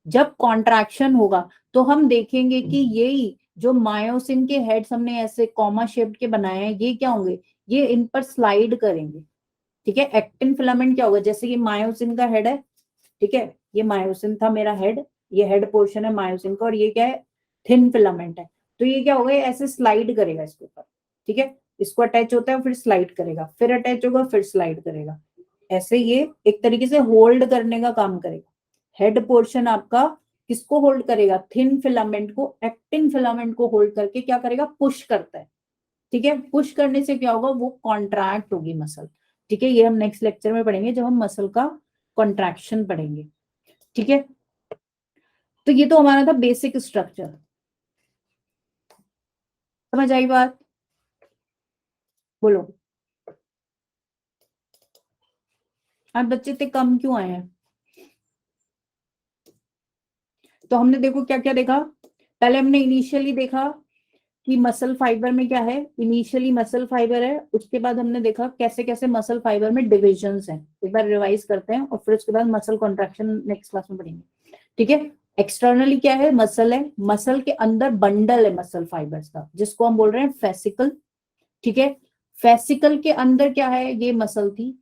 जब कॉन्ट्रैक्शन होगा तो हम देखेंगे कि यही जो मायोसिन के हेड्स हमने ऐसे कॉमा शेप के बनाए हैं, ये क्या होंगे, ये इन पर स्लाइड करेंगे। ठीक है, एक्टिन फिलामेंट क्या होगा, जैसे ये मायोसिन का हेड है, ठीक है, ये मायोसिन था मेरा हेड, ये हेड पोर्शन है मायोसिन का, और ये क्या है, थिन फिलामेंट है। तो ये क्या होगा, ये ऐसे स्लाइड करेगा इसके ऊपर। ठीक है, इसको अटैच होता है फिर स्लाइड करेगा, फिर अटैच होगा फिर स्लाइड करेगा, ऐसे ये एक तरीके से होल्ड करने का काम करेगा। हेड पोर्शन आपका किसको होल्ड करेगा, थिन फिलामेंट को, एक्टिन फिलामेंट को होल्ड करके क्या करेगा, पुश करता है। ठीक है, पुश करने से क्या होगा, वो कॉन्ट्रैक्ट होगी मसल। ठीक है, ये हम नेक्स्ट लेक्चर में पढ़ेंगे जब हम मसल का कॉन्ट्रैक्शन पढ़ेंगे। ठीक है, तो ये तो हमारा था बेसिक स्ट्रक्चर। समझ आई बात, बोलो। आज बच्चे इतने कम क्यों आए हैं। तो हमने देखो क्या क्या देखा, पहले हमने इनिशियली देखा कि मसल फाइबर में क्या है, इनिशियली मसल फाइबर है, उसके बाद हमने देखा कैसे कैसे मसल फाइबर में डिविजन्स हैं। एक बार रिवाइज करते हैं और फिर उसके बाद मसल कॉन्ट्रैक्शन नेक्स्ट क्लास में पढ़ेंगे, ठीक है। एक्सटर्नली क्या है, मसल है, मसल के अंदर बंडल है मसल फाइबर्स का, जिसको हम बोल रहे हैं फेसिकल, ठीक है। फेसिकल के अंदर क्या है, ये मसल थी,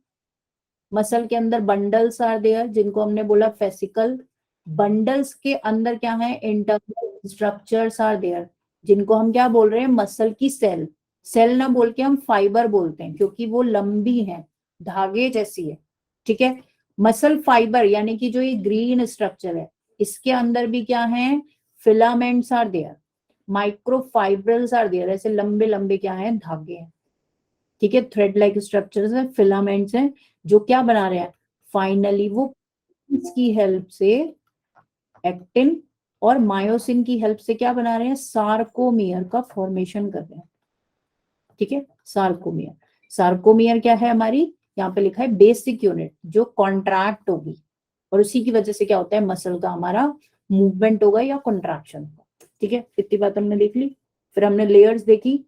मसल के अंदर बंडल्स आर देयर, जिनको हमने बोला फेसिकल। बंडल्स के अंदर क्या है, इंटरनल स्ट्रक्चर्स आर देयर, जिनको हम क्या बोल रहे हैं, मसल की सेल। सेल ना बोल के हम फाइबर बोलते हैं, क्योंकि वो लंबी है, धागे जैसी है, ठीक है। मसल फाइबर यानी कि जो ये ग्रीन स्ट्रक्चर है, इसके अंदर भी क्या है, filaments are there, microfibrils are there, ऐसे लंबे लंबे क्या है, धागे हैं, ठीक है। थ्रेड लाइक स्ट्रक्चर्स है, फिलामेंट्स हैं, जो क्या बना रहे हैं, फाइनली वो इसकी हेल्प से एक्टिन और मायोसिन की हेल्प से क्या बना रहे हैं, सार्कोमियर का फॉर्मेशन कर रहे हैं, ठीक है। सार्कोमियर, सार्कोमियर क्या है हमारी, यहाँ पे लिखा है बेसिक यूनिट, जो कॉन्ट्रैक्ट होगी, और उसी की वजह से क्या होता है, मसल का हमारा मूवमेंट होगा या कॉन्ट्रैक्शन होगा, ठीक है। इतनी बात हमने देख ली। फिर हमने लेयर्स देखी,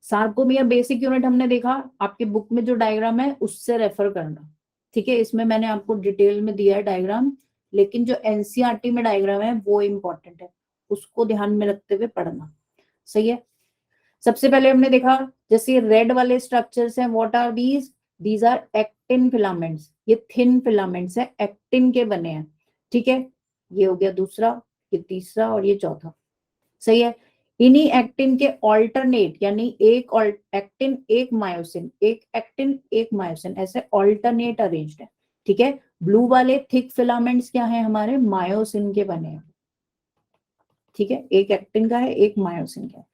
सार्कोमियर बेसिक यूनिट हमने देखा, आपके बुक में जो डायग्राम है उससे रेफर करना, ठीक है। इसमें मैंने आपको डिटेल में दिया है डायग्राम, लेकिन जो एनसीईआरटी में डायग्राम है वो इंपॉर्टेंट है, उसको ध्यान में रखते हुए पढ़ना, सही है। सबसे पहले हमने देखा, जैसे रेड वाले स्ट्रक्चर्स हैं, what are these are actin filaments, ये थिन फिलामेंट्स है, एक्टिन के बने हैं, ठीक है। ये हो गया दूसरा, ये तीसरा और ये चौथा, सही है। इन्हीं एक्टिन के ऑल्टरनेट, यानी एक एक्टिन एक मायोसिन, एक एक्टिन एक मायोसिन, ऐसे ऑल्टरनेट अरेंज्ड है, ठीक है। ब्लू वाले थिक फिलामेंट्स क्या है, हमारे मायोसिन के बने हैं, ठीक है। एक एक्टिन का है, एक मायोसिन का है।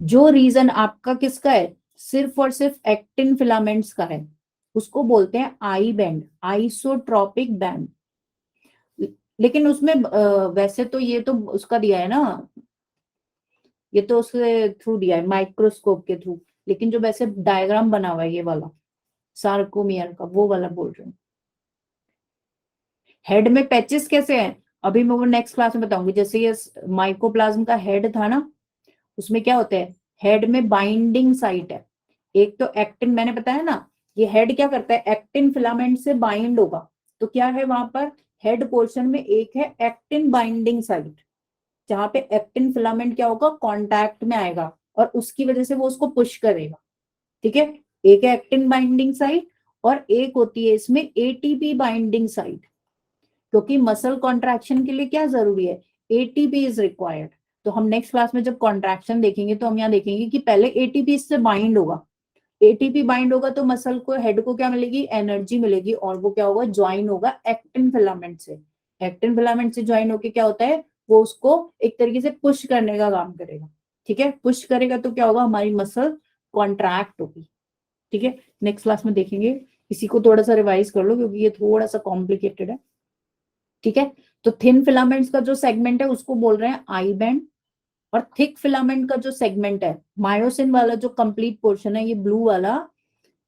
जो रीजन आपका किसका है, सिर्फ और सिर्फ एक्टिन फिलामेंट्स का है, उसको बोलते हैं आई बैंड, आइसोट्रॉपिक बैंड। लेकिन उसमें वैसे तो ये तो उसका दिया है ना, ये तो उसके थ्रू दिया है, माइक्रोस्कोप के थ्रू, लेकिन जो वैसे डायग्राम बना हुआ है ये वाला सार्कोमियर का, वो वाला बोल रही हूँ। हेड में पैचेस कैसे हैं, अभी मैं वो नेक्स्ट क्लास में बताऊंगी। जैसे ये माइकोप्लाज्म का हेड था ना, उसमें क्या होता है, हेड में बाइंडिंग साइट है, एक तो एक्टिन, मैंने बताया ना, ये हेड क्या करता है, एक्टिन फिलामेंट से बाइंड होगा, तो क्या है वहां पर, हेड पोर्शन में एक है एक्टिन बाइंडिंग साइट, जहां पे एक्टिन फिलामेंट क्या होगा, कांटेक्ट में आएगा, और उसकी वजह से वो उसको पुश करेगा, ठीक है। एक है एक्टिन बाइंडिंग साइट, और एक होती है इसमें एटीपी बाइंडिंग साइट, क्योंकि मसल कॉन्ट्रैक्शन के लिए क्या जरूरी है, एटीपी इज रिक्वायर्ड। तो हम नेक्स्ट क्लास में जब कॉन्ट्रैक्शन देखेंगे तो हम यहाँ देखेंगे कि पहले एटीपी इससे बाइंड होगा, एटीपी बाइंड होगा तो मसल को, हेड को क्या मिलेगी, एनर्जी मिलेगी, और वो क्या होगा, ज्वाइन होगा एक्टिन फिलामेंट से। एक्टिन फिलामेंट से ज्वाइन होके क्या होता है, वो उसको एक तरीके से पुश करने का काम करेगा, ठीक है। पुश करेगा तो क्या होगा, हमारी मसल कॉन्ट्रैक्ट होगी, ठीक है। नेक्स्ट क्लास में देखेंगे, इसी को थोड़ा सा रिवाइज कर लो क्योंकि ये थोड़ा सा कॉम्प्लिकेटेड है, ठीक है। तो थिन फिलामेंट्स का जो सेगमेंट है उसको बोल रहे हैं आई बैंड, और थिक फिलामेंट का जो सेगमेंट है, मायोसिन वाला जो कंप्लीट पोर्शन है, ये ब्लू वाला,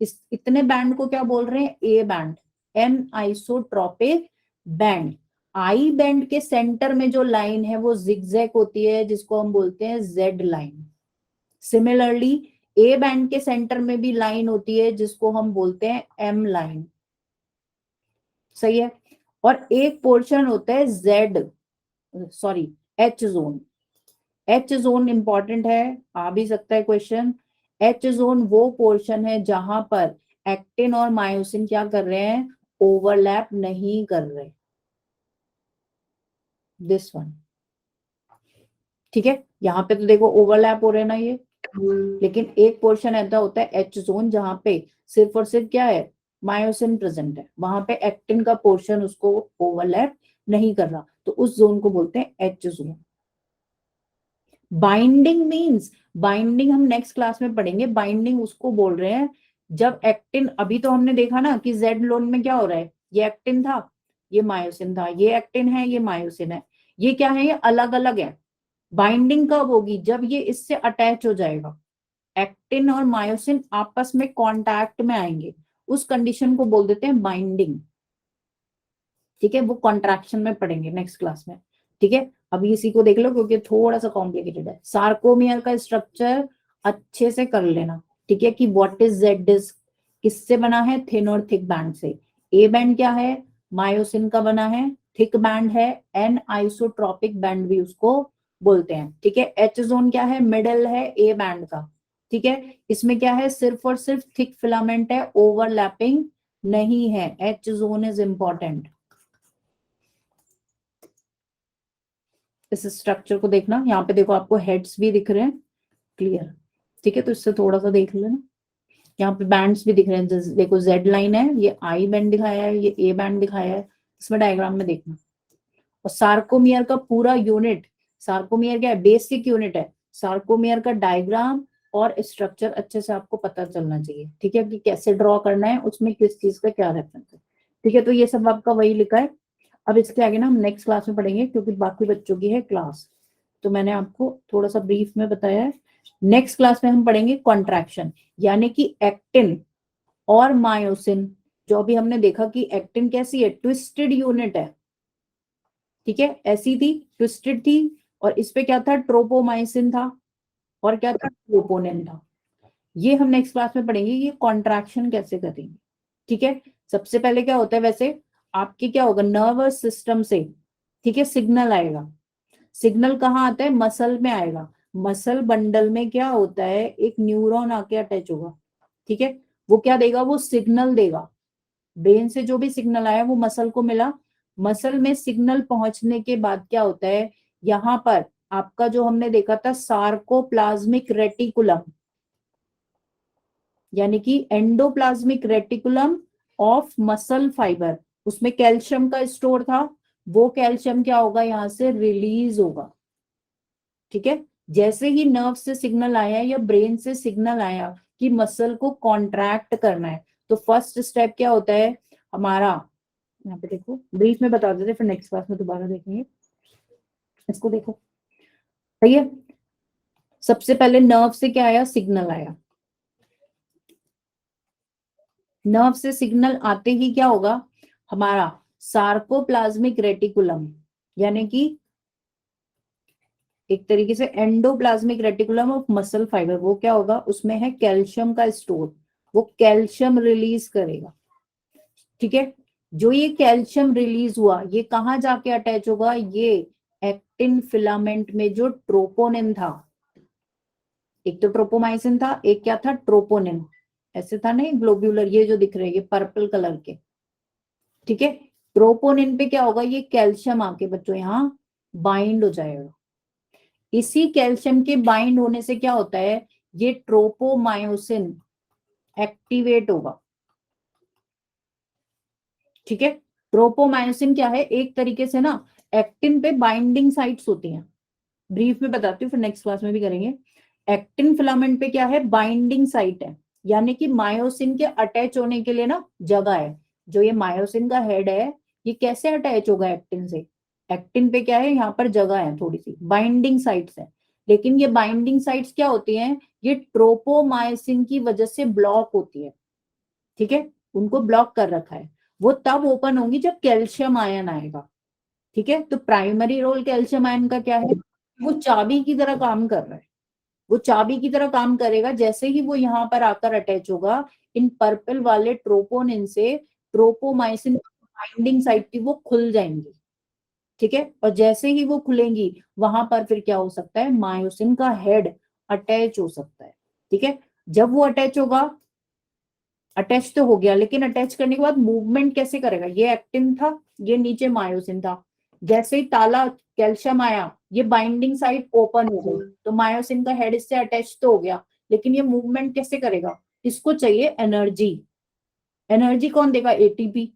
इस इतने बैंड को क्या बोल रहे हैं, A band, anisotropic band. I band के सेंटर में जो लाइन है वो जिगजैग होती है, जिसको हम बोलते हैं Z line. Similarly A band के सेंटर में भी लाइन होती है, जिसको हम बोलते हैं एम लाइन, सही है। और एक पोर्शन होता है Z, sorry, H zone. H zone important है, आ भी सकता है क्वेश्चन। एच जोन वो पोर्शन है जहां पर एक्टिन और मायोसिन क्या कर रहे हैं, ओवरलैप नहीं कर रहे, दिस वन, ठीक है। यहाँ पे तो देखो ओवरलैप हो रहे हैं ना ये, लेकिन एक पोर्शन ऐसा होता है एच जोन, जहां पे सिर्फ और सिर्फ क्या है, मायोसिन प्रेजेंट है, वहां पे एक्टिन का पोर्शन उसको ओवरलैप नहीं कर रहा, तो उस जोन को बोलते हैं H zone. Binding means, binding हम नेक्स्ट क्लास में पढ़ेंगे, बाइंडिंग उसको बोल रहे हैं जब एक्टिन, अभी तो हमने देखा ना कि जेड लोन में क्या हो रहा है, ये एक्टिन था, ये मायोसिन था, ये एक्टिन है, ये मायोसिन है, ये क्या है, ये अलग अलग है। बाइंडिंग कब होगी, जब ये इससे अटैच हो जाएगा, एक्टिन और मायोसिन आपस में कांटेक्ट में आएंगे, उस कंडीशन को बोल देते हैं बाइंडिंग, ठीक है। वो कॉन्ट्रैक्शन में पढ़ेंगे नेक्स्ट क्लास में। ठीक है, अभी इसी को देख लो क्योंकि थोड़ा सा कॉम्प्लिकेटेड है। सार्कोमियर का स्ट्रक्चर अच्छे से कर लेना, ठीक है, कि व्हाट इज जेड डिस्क, किससे बना है, थिन और थिक बैंड से। ए बैंड क्या है, मायोसिन का बना है, थिक बैंड है, एन आइसोट्रोपिक बैंड भी उसको बोलते हैं, ठीक है। एच जोन क्या है, मिडल है ए बैंड का, ठीक है। इसमें क्या है, सिर्फ और सिर्फ थिक फिलामेंट है, ओवरलैपिंग नहीं है, एच जोन इज इंपॉर्टेंट। इस स्ट्रक्चर को देखना, यहाँ पे देखो आपको हेड्स भी दिख रहे हैं, क्लियर, ठीक है, तो इससे थोड़ा सा देख लेना। यहाँ पे बैंड्स भी दिख रहे हैं, देखो जेड लाइन है, ये आई बैंड दिखाया है, ये ए बैंड दिखाया है, इसमें डायग्राम में देखना। और सार्कोमियर का पूरा यूनिट, सार्कोमियर क्या है, बेसिक यूनिट है, सार्कोमियर का डायग्राम और स्ट्रक्चर अच्छे से आपको पता चलना चाहिए, ठीक है, कि कैसे ड्रॉ करना है, उसमें किस चीज का क्या रेफरेंस है, ठीक है। तो ये सब आपका वही लिखा है। अब इसके आगे ना हम नेक्स्ट क्लास में पढ़ेंगे क्योंकि बाकी बच्चों की है क्लास, तो मैंने आपको थोड़ा सा ब्रीफ में बताया है। नेक्स्ट क्लास में हम पढ़ेंगे कॉन्ट्रैक्शन, यानी कि एक्टिन और मायोसिन। जो अभी हमने देखा कि एक्टिन कैसी है, ट्विस्टेड यूनिट है, ठीक है, ऐसी थी, ट्विस्टेड थी, और इस पे क्या था, ट्रोपोमाइसिन था, और क्या था, ट्रोपोनिन था। ये हम नेक्स्ट क्लास में पढ़ेंगे, ये कॉन्ट्रैक्शन कैसे करेंगे, ठीक है। सबसे पहले क्या होता है, वैसे आपके क्या होगा, नर्वस सिस्टम से, ठीक है, सिग्नल आएगा। सिग्नल कहाँ आता है, मसल में आएगा। मसल बंडल में क्या होता है, एक न्यूरॉन आके अटैच होगा, ठीक है। वो क्या देगा, वो सिग्नल देगा, ब्रेन से जो भी सिग्नल आया वो मसल को मिला। मसल में सिग्नल पहुंचने के बाद क्या होता है, यहाँ पर आपका जो हमने देखा था सार्कोप्लाज्मिक रेटिकुलम, यानी कि endoplasmic reticulum of muscle fibre, उसमें कैल्शियम का स्टोर था, वो कैल्शियम क्या होगा, यहाँ से रिलीज होगा, ठीक है। जैसे ही नर्व से सिग्नल आया या ब्रेन से सिग्नल आया कि मसल को कॉन्ट्रैक्ट करना है, तो फर्स्ट स्टेप क्या होता है हमारा, यहाँ पे देखो ब्रीफ में बता देते, फिर नेक्स्ट क्लास में दोबारा देखेंगे। इसको देखो, सही है। सबसे पहले नर्व से क्या आया, सिग्नल आया। नर्व से सिग्नल आते ही क्या होगा, हमारा सार्कोप्लाज्मिक रेटिकुलम, यानी कि एक तरीके से endoplasmic reticulum of muscle fibre, वो क्या होगा, उसमें है कैल्शियम का स्टोर, वो कैल्शियम रिलीज करेगा, ठीक है। जो ये कैल्शियम रिलीज हुआ, ये कहाँ जाके अटैच होगा, ये एक्टिन फिलामेंट में जो ट्रोपोनिन था, एक तो ट्रोपोमाइसिन था, एक क्या था, ट्रोपोनिन, ऐसे था नहीं ग्लोब्यूलर, ये जो दिख रहे हैं ये पर्पल कलर के, ठीक है। ट्रोपोनिन पे क्या होगा, ये कैल्शियम आके बच्चों यहाँ बाइंड हो जाएगा। इसी कैल्शियम के बाइंड होने से क्या होता है, ये ट्रोपोमायोसिन एक्टिवेट होगा, ठीक है। ट्रोपोमायोसिन क्या है, एक तरीके से ना एक्टिन पे बाइंडिंग साइट्स होती हैं, ब्रीफ में बताती हूँ, फिर नेक्स्ट क्लास में भी करेंगे। एक्टिन फिलामेंट पे क्या है, बाइंडिंग साइट है, यानी कि मायोसिन के अटैच होने के लिए ना जगह है। जो ये मायोसिन का हेड है, ये कैसे अटैच होगा एक्टिन से, एक्टिन पे क्या है, यहाँ पर जगह है, थोड़ी सी बाइंडिंग साइट्स है। लेकिन ये बाइंडिंग साइट्स क्या होती हैं, ये ट्रोपोमायोसिन की वजह से ब्लॉक होती है, ठीक है, उनको ब्लॉक कर रखा है। वो तब ओपन होंगी जब कैल्शियम आयन आएगा, ठीक है। तो प्राइमरी रोल कैल्शियम आयन का क्या है, वो चाबी की तरह काम कर रहा है, वो चाबी की तरह काम करेगा। जैसे ही वो यहाँ पर आकर अटैच होगा, इन पर्पल वाले ट्रोपोनिन से ट्रोपोमाइसिन बाइंडिंग साइट थी वो खुल जाएंगी, ठीक है। और जैसे ही वो खुलेंगी, वहां पर फिर क्या हो सकता है, मायोसिन का हेड अटैच हो सकता है, ठीक है। जब वो अटैच होगा, अटैच तो हो गया, लेकिन अटैच करने के बाद मूवमेंट कैसे करेगा, ये एक्टिन था, ये नीचे मायोसिन था, जैसे ही ताला कैल्शियम आया, ये बाइंडिंग साइट ओपन हो गई, तो मायोसिन का हेड इससे अटैच तो हो गया, लेकिन ये मूवमेंट कैसे करेगा, इसको चाहिए एनर्जी। एनर्जी कौन देगा, एटीपी।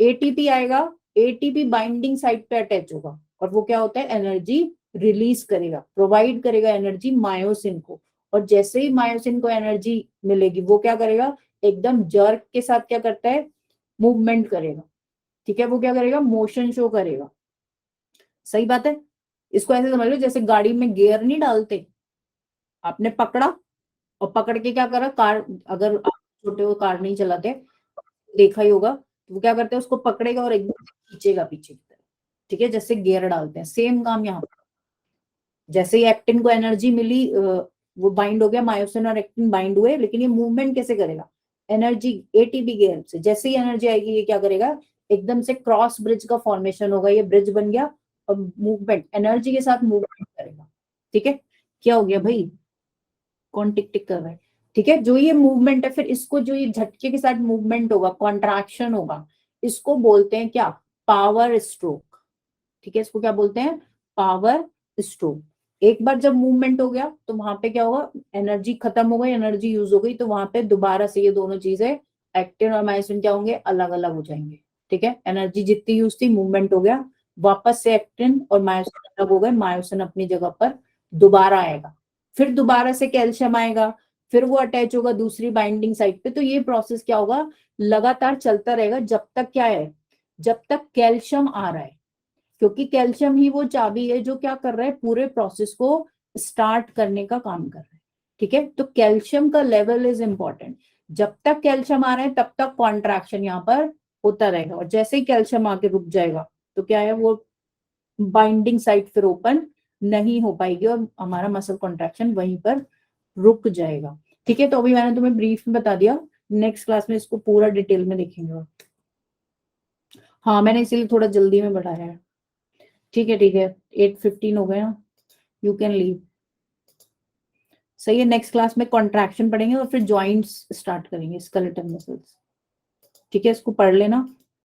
एटीपी आएगा, एटीपी बाइंडिंग साइट पे अटैच होगा, और वो क्या होता है, एनर्जी रिलीज करेगा, प्रोवाइड करेगा एनर्जी मायोसिन को। और जैसे ही मायोसिन को एनर्जी मिलेगी, वो क्या करेगा, एकदम जर्क के साथ क्या करता है, मूवमेंट करेगा, ठीक है। वो क्या करेगा, मोशन शो करेगा, सही बात है। इसको ऐसे समझ लो जैसे गाड़ी में गियर नहीं डालते, आपने पकड़ा और पकड़ के क्या करा, कार, अगर आप छोटे हो कार नहीं चलाते, देखा ही होगा, तो वो क्या करते हैं, उसको पकड़ेगा और एकदम खींचेगा पीछे की तरफ, ठीक है, जैसे गियर डालते हैं, सेम काम यहाँ पर। जैसे ही एक्टिन को एनर्जी मिली, वो बाइंड हो गया, मायोसिन और एक्टिन बाइंड हुए, लेकिन ये मूवमेंट कैसे करेगा? एनर्जी एटीपी की हेल्प से। जैसे ही एनर्जी आएगी ये क्या करेगा? एकदम से क्रॉस ब्रिज का फॉर्मेशन होगा, ये ब्रिज बन गया और मूवमेंट एनर्जी के साथ मूवमेंट करेगा। ठीक है, क्या हो गया भाई? कौन टिक टिक कर रहा है? ठीक है, जो ये मूवमेंट है, फिर इसको जो ये झटके के साथ मूवमेंट होगा, कॉन्ट्रैक्शन होगा, इसको बोलते हैं क्या? Power stroke. ठीक है, इसको क्या बोलते हैं? Power stroke. एक बार जब मूवमेंट हो गया तो वहां पे क्या होगा? एनर्जी खत्म हो गई, एनर्जी यूज हो गई, तो वहां पे दोबारा से ये दोनों चीजें, एक्टिन और मायोसिन, क्या होंगे? अलग अलग हो जाएंगे। ठीक है, एनर्जी जितनी यूज थी, मूवमेंट हो गया, वापस से एक्टिन और मायोसिन अलग हो गए, मायोसिन अपनी जगह पर दोबारा आएगा, फिर दोबारा से कैल्शियम आएगा, फिर वो अटैच होगा दूसरी बाइंडिंग साइट पे। तो ये प्रोसेस क्या होगा? लगातार चलता रहेगा, जब तक क्या है? जब तक कैल्शियम आ रहा है, क्योंकि कैल्शियम ही वो चाबी है जो क्या कर रहा है? पूरे प्रोसेस को स्टार्ट करने का काम कर रहा है। ठीक है, तो कैल्शियम का लेवल इज इंपॉर्टेंट। जब तक कैल्शियम आ रहा है तब तक कॉन्ट्रैक्शन यहाँ पर होता रहेगा, और जैसे ही कैल्शियम आके रुक जाएगा तो क्या है? वो बाइंडिंग साइट फिर ओपन नहीं हो पाएगी और हमारा मसल कॉन्ट्रैक्शन वहीं पर रुक जाएगा। ठीक है, तो अभी मैंने तुम्हें ब्रीफ में बता दिया, नेक्स्ट क्लास में इसको पूरा डिटेल में देखेंगे। हाँ, मैंने इसीलिए थोड़ा जल्दी में बढ़ाया है। ठीक है, ठीक है, 8:15 हो गया, यू कैन लीव। सही है, नेक्स्ट क्लास में कॉन्ट्रैक्शन पढ़ेंगे और फिर जॉइंट्स स्टार्ट करेंगे, स्केलेटल मसल्स। ठीक है, इसको पढ़ लेना।